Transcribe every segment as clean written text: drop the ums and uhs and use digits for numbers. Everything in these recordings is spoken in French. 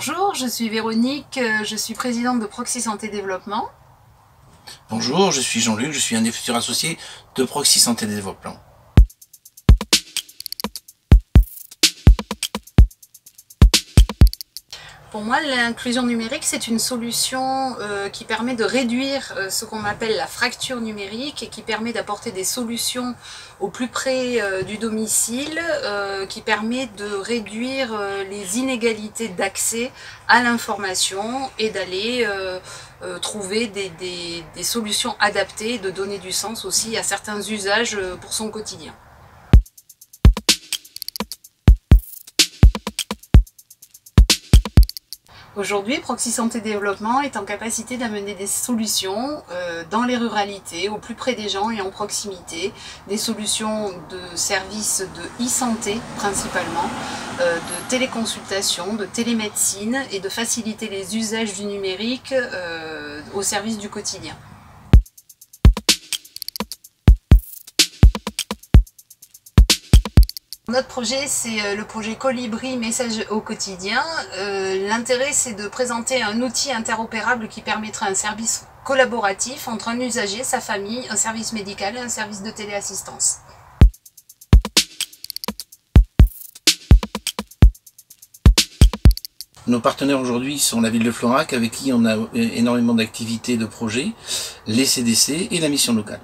Bonjour, je suis Véronique, je suis présidente de Proxy Santé Développement. Bonjour, je suis Jean-Luc, je suis un des futurs associés de Proxy Santé Développement. Pour moi, l'inclusion numérique, c'est une solution qui permet de réduire ce qu'on appelle la fracture numérique et qui permet d'apporter des solutions au plus près du domicile, qui permet de réduire les inégalités d'accès à l'information et d'aller trouver des solutions adaptées et de donner du sens aussi à certains usages pour son quotidien. Aujourd'hui, Proxy Santé Développement est en capacité d'amener des solutions dans les ruralités, au plus près des gens et en proximité, des solutions de services de e-santé principalement, de téléconsultation, de télémédecine et de faciliter les usages du numérique au service du quotidien. Notre projet, c'est le projet Colibri Message au quotidien. L'intérêt, c'est de présenter un outil interopérable qui permettra un service collaboratif entre un usager, sa famille, un service médical et un service de téléassistance. Nos partenaires aujourd'hui sont la ville de Florac, avec qui on a énormément d'activités, de projets, les CDC et la mission locale.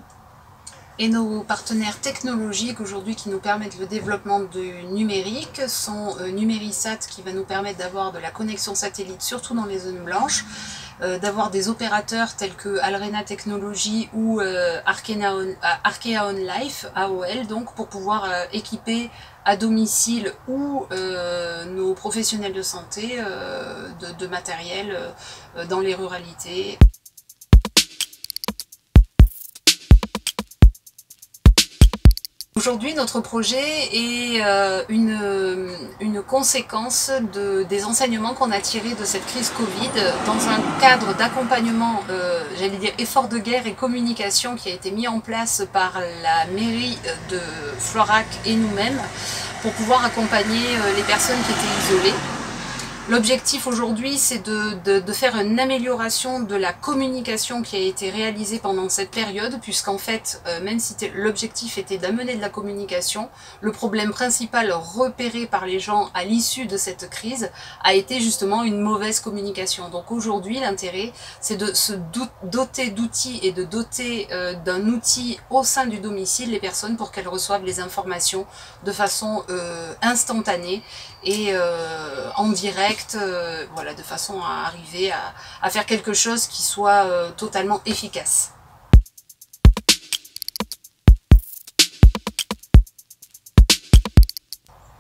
Et nos partenaires technologiques aujourd'hui qui nous permettent le développement du numérique sont Numérisat qui va nous permettre d'avoir de la connexion satellite surtout dans les zones blanches, d'avoir des opérateurs tels que Alrena Technologies ou Arkea On Life, AOL, donc pour pouvoir équiper à domicile ou nos professionnels de santé de matériel dans les ruralités. Aujourd'hui, notre projet est une conséquence des enseignements qu'on a tirés de cette crise Covid dans un cadre d'accompagnement, j'allais dire effort de guerre et communication qui a été mis en place par la mairie de Florac et nous-mêmes pour pouvoir accompagner les personnes qui étaient isolées. L'objectif aujourd'hui, c'est de faire une amélioration de la communication qui a été réalisée pendant cette période, puisqu'en fait, même si l'objectif était d'amener de la communication, le problème principal repéré par les gens à l'issue de cette crise a été justement une mauvaise communication. Donc aujourd'hui, l'intérêt, c'est de se doter d'outils et de doter d'un outil au sein du domicile les personnes pour qu'elles reçoivent les informations de façon instantanée et en direct, voilà, de façon à arriver à faire quelque chose qui soit totalement efficace.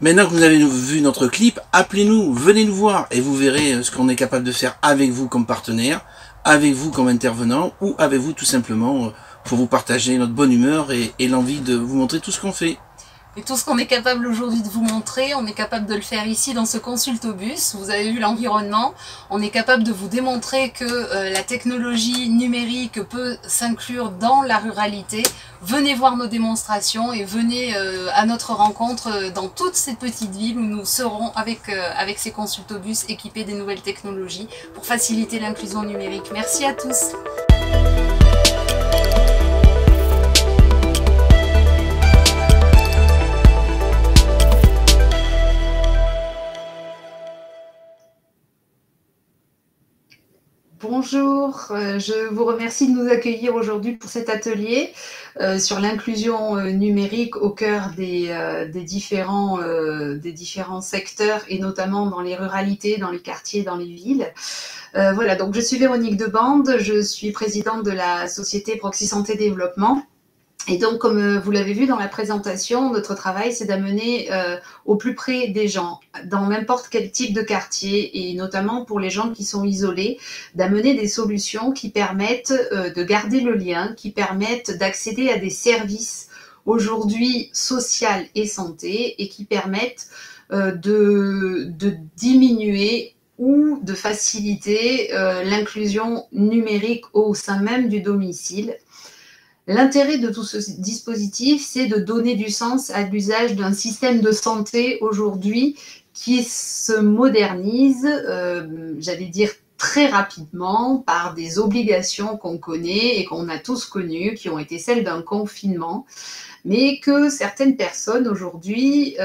Maintenant que vous avez vu notre clip, appelez-nous, venez nous voir et vous verrez ce qu'on est capable de faire avec vous comme partenaire, avec vous comme intervenant ou avec vous tout simplement pour vous partager notre bonne humeur et l'envie de vous montrer tout ce qu'on fait. Et tout ce qu'on est capable aujourd'hui de vous montrer, on est capable de le faire ici dans ce consultobus. Vous avez vu l'environnement. On est capable de vous démontrer que la technologie numérique peut s'inclure dans la ruralité. Venez voir nos démonstrations et venez à notre rencontre dans toutes ces petites villes où nous serons avec ces consultobus équipés des nouvelles technologies pour faciliter l'inclusion numérique. Merci à tous. Bonjour, je vous remercie de nous accueillir aujourd'hui pour cet atelier sur l'inclusion numérique au cœur des différents secteurs et notamment dans les ruralités, dans les quartiers, dans les villes. Voilà, donc je suis Véronique Debande, je suis présidente de la société Proxy Santé Développement. Et donc, comme vous l'avez vu dans la présentation, notre travail, c'est d'amener au plus près des gens, dans n'importe quel type de quartier, et notamment pour les gens qui sont isolés, d'amener des solutions qui permettent de garder le lien, qui permettent d'accéder à des services aujourd'hui sociaux et santé, et qui permettent de diminuer ou de faciliter l'inclusion numérique au sein même du domicile. L'intérêt de tout ce dispositif, c'est de donner du sens à l'usage d'un système de santé aujourd'hui qui se modernise, j'allais dire très rapidement, par des obligations qu'on connaît et qu'on a tous connues, qui ont été celles d'un confinement, mais que certaines personnes aujourd'hui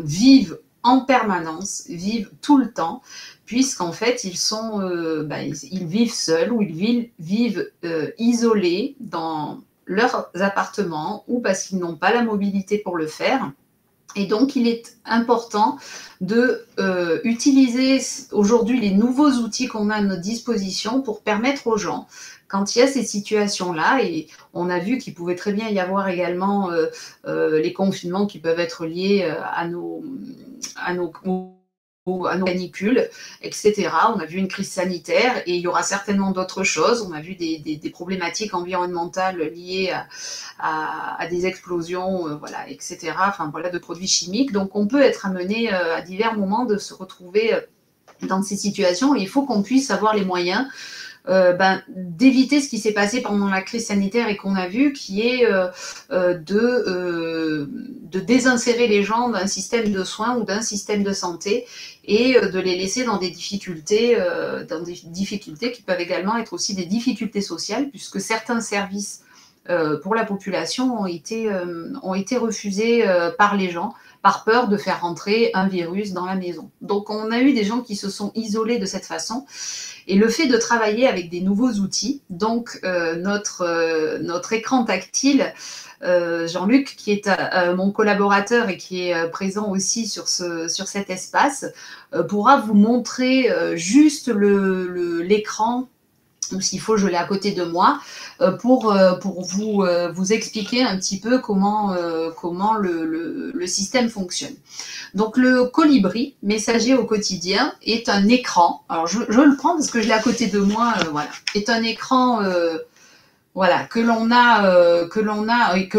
vivent en permanence, vivent tout le temps, puisqu'en fait ils vivent seuls ou ils vivent isolés dans leurs appartements, ou parce qu'ils n'ont pas la mobilité pour le faire. Et donc, il est important de utiliser aujourd'hui les nouveaux outils qu'on a à notre disposition pour permettre aux gens, quand il y a ces situations-là, et on a vu qu'il pouvait très bien y avoir également les confinements qui peuvent être liés à nos canicules, etc. On a vu une crise sanitaire et il y aura certainement d'autres choses. On a vu des problématiques environnementales liées à des explosions, etc. De produits chimiques. Donc on peut être amené à divers moments de se retrouver dans ces situations, et il faut qu'on puisse avoir les moyens d'éviter ce qui s'est passé pendant la crise sanitaire et qu'on a vu, qui est de désinsérer les gens d'un système de soins ou d'un système de santé, et de les laisser dans des difficultés qui peuvent également être aussi des difficultés sociales, puisque certains services pour la population ont été refusés par les gens, par peur de faire rentrer un virus dans la maison. Donc on a eu des gens qui se sont isolés de cette façon. Et le fait de travailler avec des nouveaux outils, donc notre écran tactile, Jean-Luc, qui est mon collaborateur et qui est présent aussi sur cet espace, pourra vous montrer juste l'écran, ou s'il faut, je l'ai à côté de moi, pour vous expliquer un petit peu comment le système fonctionne. Donc le colibri, messager au quotidien, est un écran. Alors je le prends parce que je l'ai à côté de moi. Est un écran que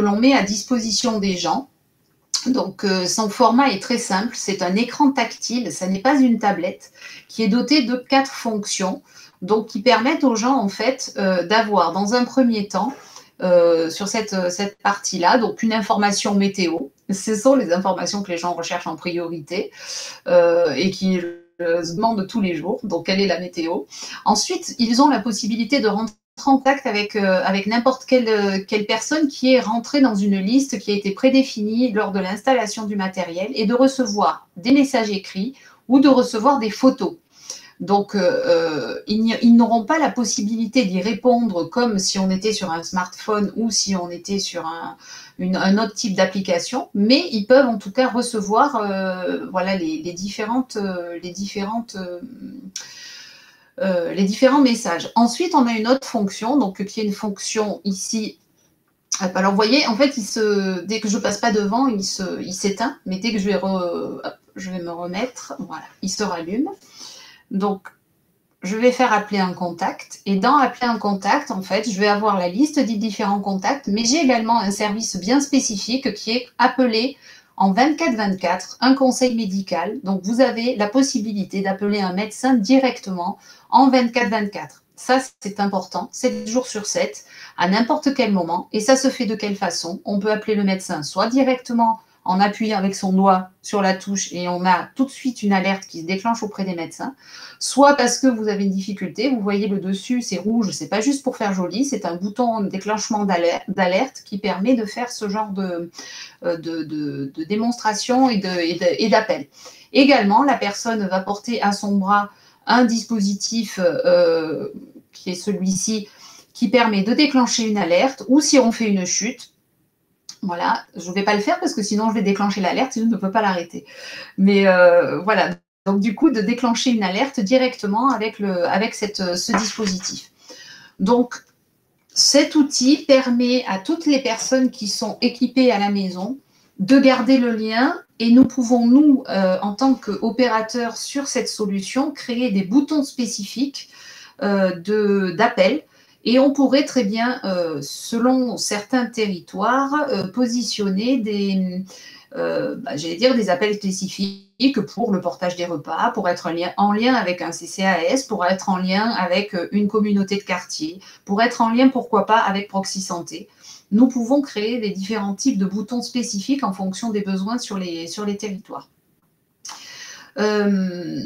l'on met à disposition des gens. Donc son format est très simple. C'est un écran tactile. Ça n'est pas une tablette, qui est doté de 4 fonctions. Donc qui permettent aux gens en fait d'avoir dans un premier temps sur cette partie-là, donc une information météo. Ce sont les informations que les gens recherchent en priorité et qui se demandent tous les jours. Donc quelle est la météo? Ensuite, ils ont la possibilité de rentrer en contact avec n'importe quelle personne qui est rentrée dans une liste qui a été prédéfinie lors de l'installation du matériel, et de recevoir des messages écrits ou de recevoir des photos. Donc, ils n'auront pas la possibilité d'y répondre comme si on était sur un smartphone ou si on était sur un autre type d'application, mais ils peuvent en tout cas recevoir les différents messages. Ensuite, on a une autre fonction, donc qui est une fonction ici. Alors, vous voyez, en fait, dès que je passe pas devant, il s'éteint, mais dès que je vais me remettre, voilà, il se rallume. Donc, je vais faire appeler un contact, et dans appeler un contact, en fait, je vais avoir la liste des différents contacts, mais j'ai également un service bien spécifique qui est appelé en 24/24, un conseil médical. Donc, vous avez la possibilité d'appeler un médecin directement en 24/24. Ça, c'est important, 7 jours sur 7, à n'importe quel moment. Et ça se fait de quelle façon? On peut appeler le médecin soit directement en appuyant avec son doigt sur la touche, et on a tout de suite une alerte qui se déclenche auprès des médecins, soit parce que vous avez une difficulté, vous voyez le dessus, c'est rouge, c'est pas juste pour faire joli, c'est un bouton de déclenchement d'alerte qui permet de faire ce genre de démonstration et d'appel. Également, la personne va porter à son bras un dispositif qui est celui-ci, qui permet de déclencher une alerte, ou si on fait une chute. Voilà, je ne vais pas le faire parce que sinon je vais déclencher l'alerte et je ne peux pas l'arrêter. Mais voilà, donc du coup de déclencher une alerte directement avec ce dispositif. Donc cet outil permet à toutes les personnes qui sont équipées à la maison de garder le lien, et nous pouvons, nous, en tant qu'opérateurs sur cette solution, créer des boutons spécifiques d'appel. Et on pourrait très bien, selon certains territoires, positionner des appels spécifiques pour le portage des repas, pour être en lien avec un CCAS, pour être en lien avec une communauté de quartier, pour être en lien, pourquoi pas, avec Proxy Santé. Nous pouvons créer des différents types de boutons spécifiques en fonction des besoins sur les territoires. Euh,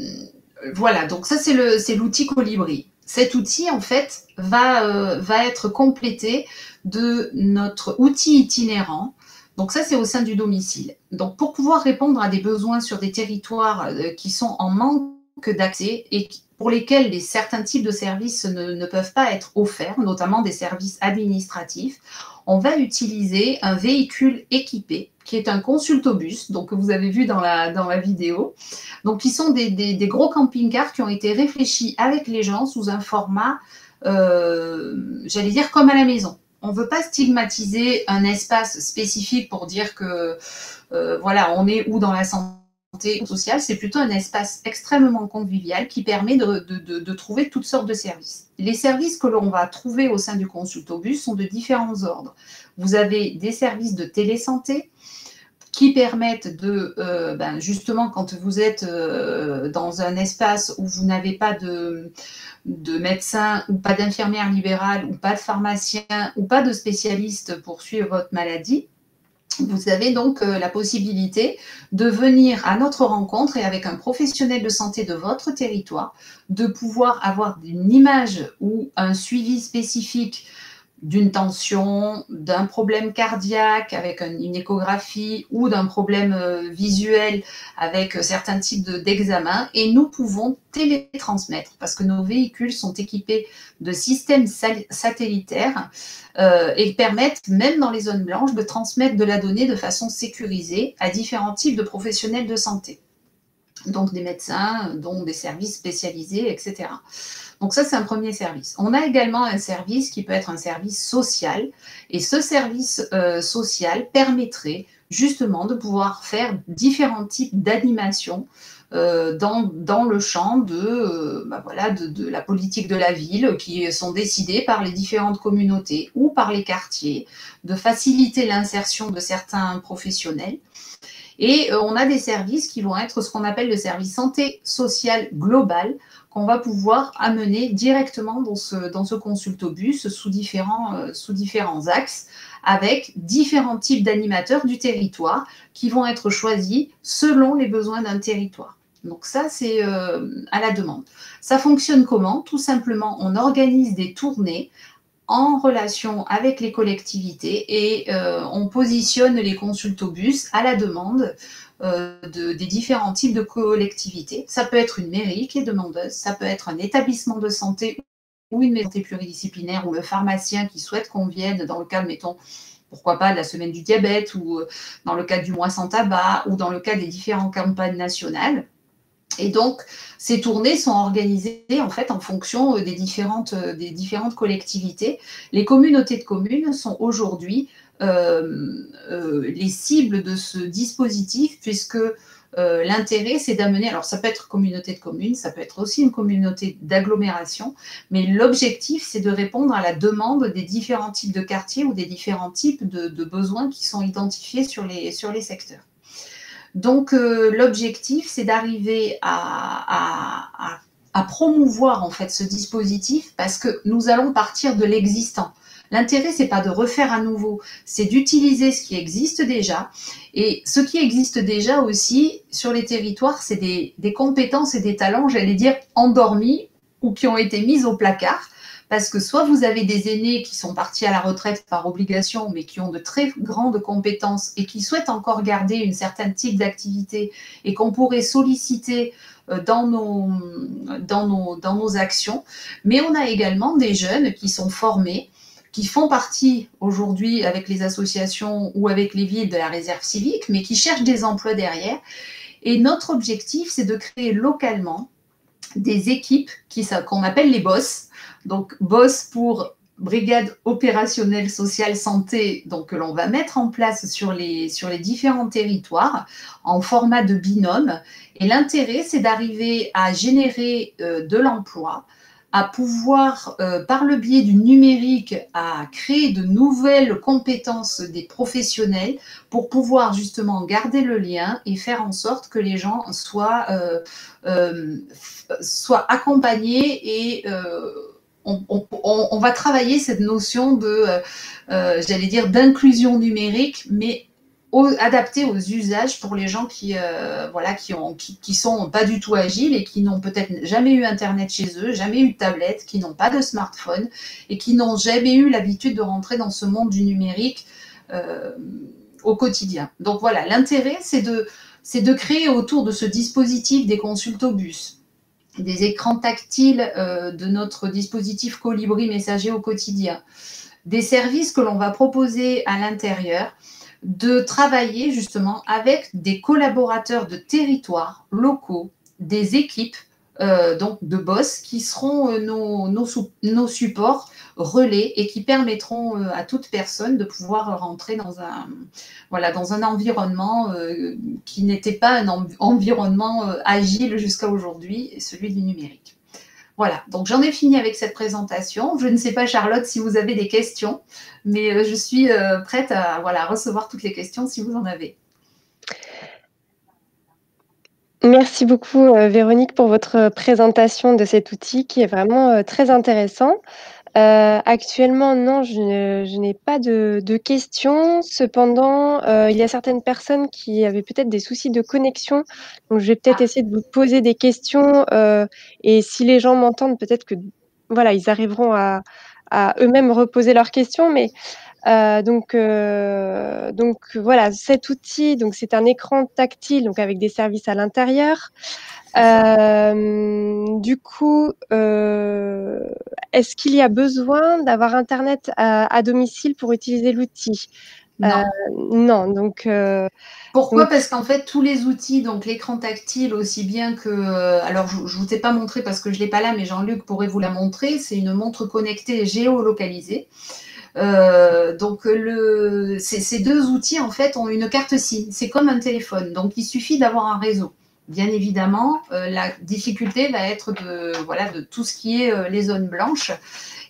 voilà, donc ça c'est l'outil Colibri. Cet outil en fait va être complété de notre outil itinérant. Donc ça c'est au sein du domicile. Donc pour pouvoir répondre à des besoins sur des territoires qui sont en manque d'accès et pour lesquels certains types de services ne peuvent pas être offerts, notamment des services administratifs, on va utiliser un véhicule équipé qui est un consultobus, donc que vous avez vu dans la vidéo. Donc, qui sont des gros camping-cars qui ont été réfléchis avec les gens sous un format, j'allais dire, comme à la maison. On ne veut pas stigmatiser un espace spécifique pour dire que, voilà, on est où dans la santé sociale. C'est plutôt un espace extrêmement convivial qui permet de trouver toutes sortes de services. Les services que l'on va trouver au sein du consultobus sont de différents ordres. Vous avez des services de télésanté, qui permettent de, justement, quand vous êtes dans un espace où vous n'avez pas de médecin ou pas d'infirmière libérale ou pas de pharmacien ou pas de spécialiste pour suivre votre maladie, vous avez donc la possibilité de venir à notre rencontre et avec un professionnel de santé de votre territoire, de pouvoir avoir une image ou un suivi spécifique d'une tension, d'un problème cardiaque avec une échographie ou d'un problème visuel avec certains types d'examens et nous pouvons télétransmettre parce que nos véhicules sont équipés de systèmes satellitaires et permettent même dans les zones blanches de transmettre de la donnée de façon sécurisée à différents types de professionnels de santé. Donc des médecins, dont des services spécialisés, etc. Donc ça, c'est un premier service. On a également un service qui peut être un service social. Et ce service social permettrait justement de pouvoir faire différents types d'animations dans le champ de la politique de la ville qui sont décidées par les différentes communautés ou par les quartiers, de faciliter l'insertion de certains professionnels. Et on a des services qui vont être ce qu'on appelle le service santé sociale globale, qu'on va pouvoir amener directement dans ce consultobus sous différents axes, avec différents types d'animateurs du territoire qui vont être choisis selon les besoins d'un territoire. Donc ça, c'est à la demande. Ça fonctionne comment? Tout simplement, on organise des tournées en relation avec les collectivités et on positionne les consultobus à la demande des différents types de collectivités. Ça peut être une mairie qui est demandeuse, ça peut être un établissement de santé ou une maison pluridisciplinaire ou le pharmacien qui souhaite qu'on vienne dans le cadre, mettons, pourquoi pas de la semaine du diabète ou dans le cadre du mois sans tabac ou dans le cadre des différentes campagnes nationales. Et donc, ces tournées sont organisées en fait en fonction des différentes collectivités. Les communautés de communes sont aujourd'hui les cibles de ce dispositif puisque l'intérêt, c'est d'amener, alors ça peut être communauté de communes, ça peut être aussi une communauté d'agglomération, mais l'objectif, c'est de répondre à la demande des différents types de quartiers ou des différents types de besoins qui sont identifiés sur les secteurs. Donc, l'objectif, c'est d'arriver à promouvoir en fait ce dispositif parce que nous allons partir de l'existant. L'intérêt, c'est pas de refaire à nouveau, c'est d'utiliser ce qui existe déjà. Et ce qui existe déjà aussi sur les territoires, c'est des compétences et des talents, j'allais dire, endormis ou qui ont été mis au placard. Parce que soit vous avez des aînés qui sont partis à la retraite par obligation, mais qui ont de très grandes compétences et qui souhaitent encore garder une certaine type d'activité et qu'on pourrait solliciter dans nos actions. Mais on a également des jeunes qui sont formés, qui font partie aujourd'hui avec les associations ou avec les villes de la réserve civique, mais qui cherchent des emplois derrière. Et notre objectif, c'est de créer localement des équipes qu'on appelle les BOSS. Donc, BOSS pour Brigade opérationnelle sociale santé, donc que l'on va mettre en place sur les différents territoires en format de binôme. Et l'intérêt, c'est d'arriver à générer de l'emploi, à pouvoir, par le biais du numérique, à créer de nouvelles compétences des professionnels pour pouvoir justement garder le lien et faire en sorte que les gens soient accompagnés et on va travailler cette notion de, j'allais dire, d'inclusion numérique, mais adapté aux usages pour les gens qui sont pas du tout agiles et qui n'ont peut-être jamais eu Internet chez eux, jamais eu de tablette, qui n'ont pas de smartphone et qui n'ont jamais eu l'habitude de rentrer dans ce monde du numérique au quotidien. Donc voilà, l'intérêt, c'est de créer autour de ce dispositif des consultobus, des écrans tactiles de notre dispositif Colibri messager au quotidien, des services que l'on va proposer à l'intérieur, de travailler justement avec des collaborateurs de territoires locaux, des équipes donc de boss qui seront nos supports relais et qui permettront à toute personne de pouvoir rentrer dans un environnement qui n'était pas un environnement agile jusqu'à aujourd'hui, celui du numérique. Voilà, donc j'en ai fini avec cette présentation. Je ne sais pas, Charlotte, si vous avez des questions, mais je suis prête à recevoir toutes les questions si vous en avez. Merci beaucoup, Véronique, pour votre présentation de cet outil qui est vraiment très intéressant. Actuellement, non, je n'ai pas de questions. Cependant, il y a certaines personnes qui avaient peut-être des soucis de connexion. Donc, je vais peut-être essayer de vous poser des questions. Et si les gens m'entendent, peut-être que voilà, ils arriveront à eux-mêmes reposer leurs questions. Mais donc voilà, cet outil, donc c'est un écran tactile, donc avec des services à l'intérieur. Du coup, est-ce qu'il y a besoin d'avoir Internet à domicile pour utiliser l'outil? Non. Non, donc... Pourquoi? Parce qu'en fait, tous les outils, donc l'écran tactile, aussi bien que... alors, je ne vous ai pas montré parce que je ne l'ai pas là, mais Jean-Luc pourrait vous la montrer. C'est une montre connectée géolocalisée. Donc, ces deux outils, en fait, ont une carte SIM. C'est comme un téléphone. Donc, il suffit d'avoir un réseau. Bien évidemment, la difficulté va être de tout ce qui est les zones blanches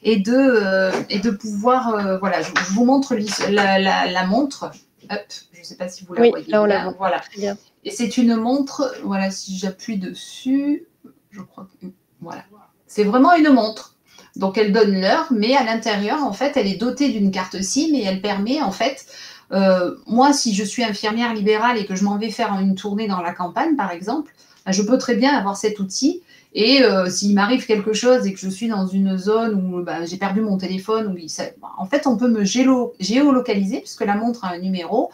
et de pouvoir... je vous montre la montre. Hop, je ne sais pas si vous la voyez. Là, on la voit. Voilà. Très bien. Et c'est une montre, voilà, si j'appuie dessus, je crois que... Voilà. C'est vraiment une montre. Donc, elle donne l'heure, mais à l'intérieur, en fait, elle est dotée d'une carte SIM et elle permet, en fait... moi, si je suis infirmière libérale et que je m'en vais faire une tournée dans la campagne, par exemple, je peux très bien avoir cet outil. Et s'il m'arrive quelque chose et que je suis dans une zone où j'ai perdu mon téléphone, en fait, on peut me géolocaliser puisque la montre a un numéro.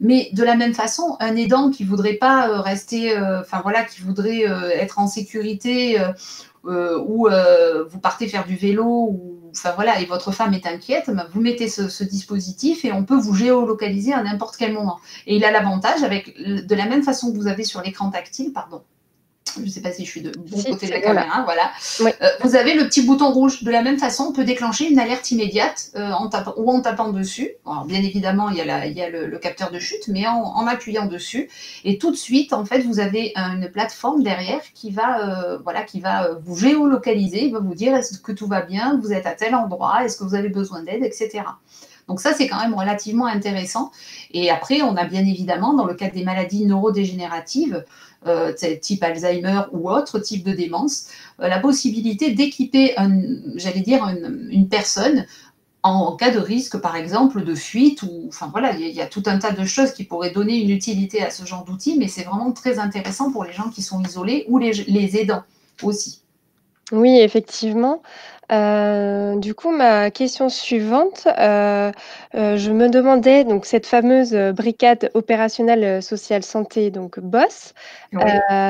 Mais de la même façon, un aidant qui voudrait pas rester, qui voudrait être en sécurité, ou vous partez faire du vélo, et votre femme est inquiète, vous mettez ce dispositif et on peut vous géolocaliser à n'importe quel moment. Et il a l'avantage, de la même façon que vous avez sur l'écran tactile, je ne sais pas si je suis de bon côté de la caméra, voilà. Oui. Vous avez le petit bouton rouge. De la même façon, on peut déclencher une alerte immédiate en tapant dessus. Alors, bien évidemment, il y a le capteur de chute, mais en appuyant dessus. Et tout de suite, en fait, vous avez une plateforme derrière qui va vous géolocaliser. Il va vous dire est-ce que tout va bien, vous êtes à tel endroit, est-ce que vous avez besoin d'aide, etc. Donc ça, c'est quand même relativement intéressant. Et après, on a bien évidemment, dans le cadre des maladies neurodégénératives, type Alzheimer ou autre type de démence, la possibilité d'équiper une personne en cas de risque, par exemple, de fuite. Il y a tout un tas de choses qui pourraient donner une utilité à ce genre d'outils, mais c'est vraiment très intéressant pour les gens qui sont isolés ou les aidants aussi. Oui, effectivement. Du coup, ma question suivante, je me demandais, donc cette fameuse brigade opérationnelle sociale santé, donc BOSS, Oui.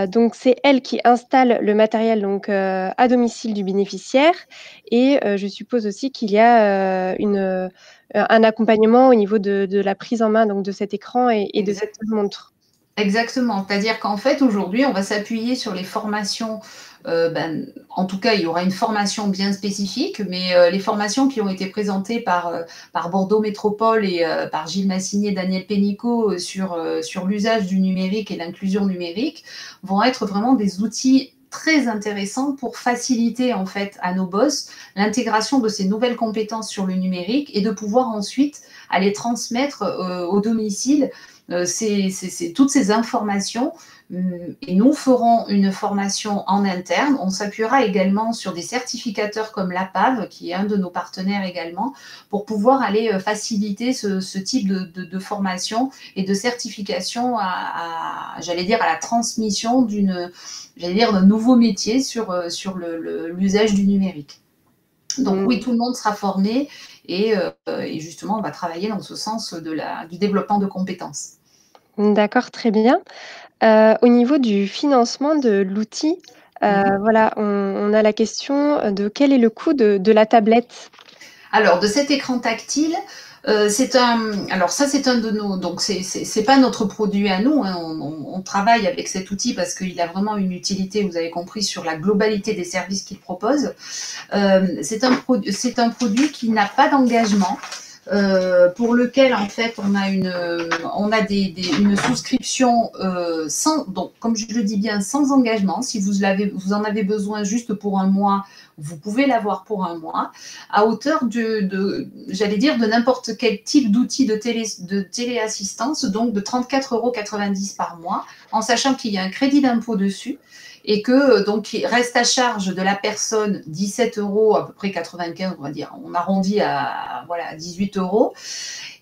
donc c'est elle qui installe le matériel donc à domicile du bénéficiaire et je suppose aussi qu'il y a un accompagnement au niveau de la prise en main donc de cet écran et de cette montre. Exactement, c'est-à-dire qu'en fait aujourd'hui on va s'appuyer sur les formations, en tout cas il y aura une formation bien spécifique, mais les formations qui ont été présentées par Bordeaux Métropole et par Gilles Massigné et Daniel Pénicaud sur l'usage du numérique et l'inclusion numérique vont être vraiment des outils très intéressants pour faciliter en fait à nos boss l'intégration de ces nouvelles compétences sur le numérique et de pouvoir ensuite aller transmettre au domicile toutes ces informations. Et nous ferons une formation en interne. On s'appuiera également sur des certificateurs comme l'APAV, qui est un de nos partenaires également, pour pouvoir aller faciliter ce type de formation et de certification j'allais dire, à la transmission d'un nouveau métier sur l'usage du numérique. Donc oui, tout le monde sera formé et justement, on va travailler dans ce sens du développement de compétences. D'accord, très bien. Au niveau du financement de l'outil, voilà, on a la question de quel est le coût de la tablette? Alors, de cet écran tactile, c'est un de nos, donc c'est pas notre produit à nous, hein. On travaille avec cet outil parce qu'il a vraiment une utilité, vous avez compris, sur la globalité des services qu'il propose. C'est un produit qui n'a pas d'engagement. Pour lequel en fait on a une souscription donc comme je le dis bien, sans engagement. Si vous en avez besoin juste pour un mois, vous pouvez l'avoir pour un mois, à hauteur j'allais dire, de n'importe quel type d'outil de téléassistance, donc de 34,90 € par mois, en sachant qu'il y a un crédit d'impôt dessus. Et que donc il reste à charge de la personne 17 € à peu près 95, on va dire, on arrondit à 18 €.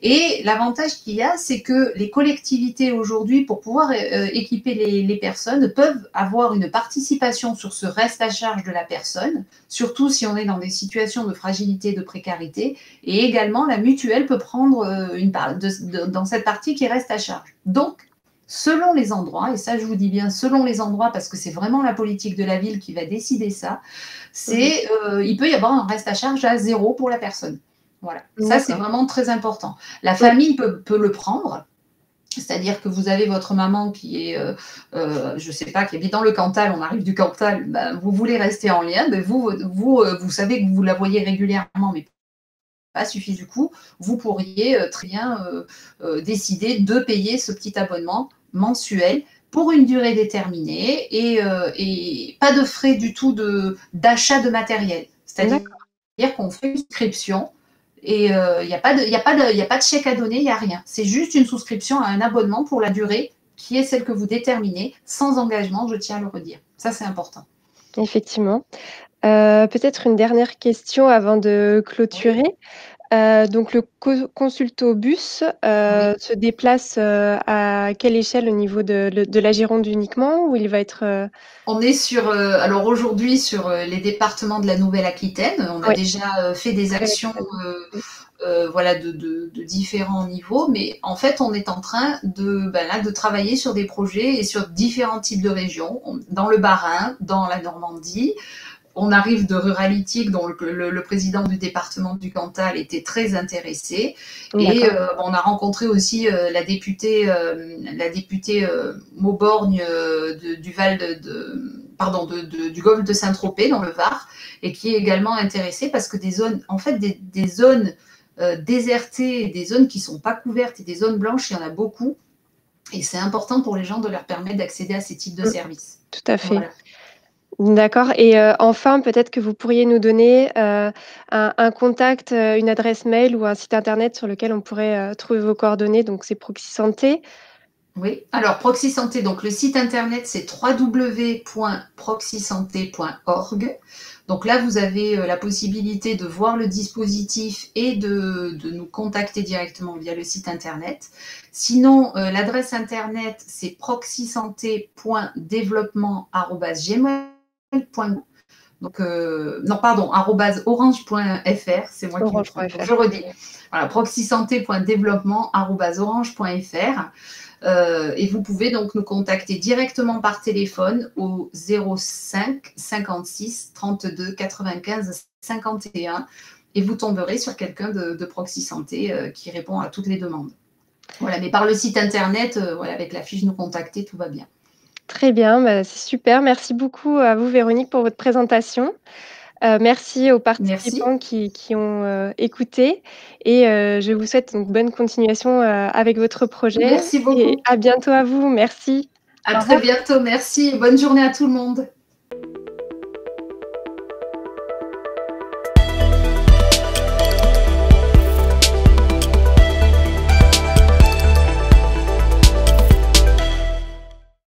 Et l'avantage qu'il y a, c'est que les collectivités aujourd'hui, pour pouvoir équiper les personnes, peuvent avoir une participation sur ce reste à charge de la personne, surtout si on est dans des situations de fragilité, de précarité. Et également, la mutuelle peut prendre une part dans cette partie qui reste à charge. Donc, selon les endroits, et ça je vous dis bien selon les endroits parce que c'est vraiment la politique de la ville qui va décider ça, il peut y avoir un reste à charge à 0 pour la personne. Voilà, ça c'est vraiment très important. La famille peut le prendre, c'est-à-dire que vous avez votre maman qui est, je sais pas, qui habite dans le Cantal, on arrive du Cantal, ben, vous voulez rester en lien, ben vous savez que vous la voyez régulièrement, mais pas suffit du coup, vous pourriez très bien décider de payer ce petit abonnement mensuel pour une durée déterminée et pas de frais du tout d'achat de matériel. C'est-à-dire qu'on fait une souscription et il n'y a pas de chèque à donner, il n'y a rien. C'est juste une souscription à un abonnement pour la durée qui est celle que vous déterminez, sans engagement, je tiens à le redire. Ça, c'est important. Effectivement. Peut-être une dernière question avant de clôturer. Donc le consultobus se déplace à quelle échelle au niveau de la Gironde uniquement, ou il va être On est sur, alors aujourd'hui sur les départements de la Nouvelle-Aquitaine. On a déjà fait des actions de différents niveaux, mais en fait on est en train de travailler sur des projets et sur différents types de régions, dans le Bas-Rhin, dans la Normandie. On arrive de Ruralitique, dont le président du département du Cantal était très intéressé. Et on a rencontré aussi la députée Mauborgne du du golfe de Saint-Tropez, dans le Var, et qui est également intéressée parce que des zones désertées, des zones qui ne sont pas couvertes et des zones blanches, il y en a beaucoup. Et c'est important pour les gens de leur permettre d'accéder à ces types de services. Tout à fait. Voilà. D'accord. Et enfin, peut-être que vous pourriez nous donner un contact, une adresse mail ou un site internet sur lequel on pourrait trouver vos coordonnées. Donc, c'est Proxy Santé. Oui, alors Proxy Santé, donc le site internet, c'est www.proxysanté.org. Donc là, vous avez la possibilité de voir le dispositif et de nous contacter directement via le site internet. Sinon, l'adresse internet, c'est proxysanté.développement@gmail.com. Donc, orange.fr, c'est moi qui me trompe. Je redis. Voilà, proxysanté.développement@orange.fr. Et vous pouvez donc nous contacter directement par téléphone au 05 56 32 95 51 et vous tomberez sur quelqu'un de Proxy Santé qui répond à toutes les demandes. Voilà, mais par le site internet, avec la fiche nous contacter, tout va bien. Très bien, c'est super. Merci beaucoup à vous, Véronique, pour votre présentation. Merci aux participants qui ont écouté et je vous souhaite une bonne continuation avec votre projet. Merci beaucoup. Et à bientôt à vous. Merci. À très bientôt. Merci. Bonne journée à tout le monde.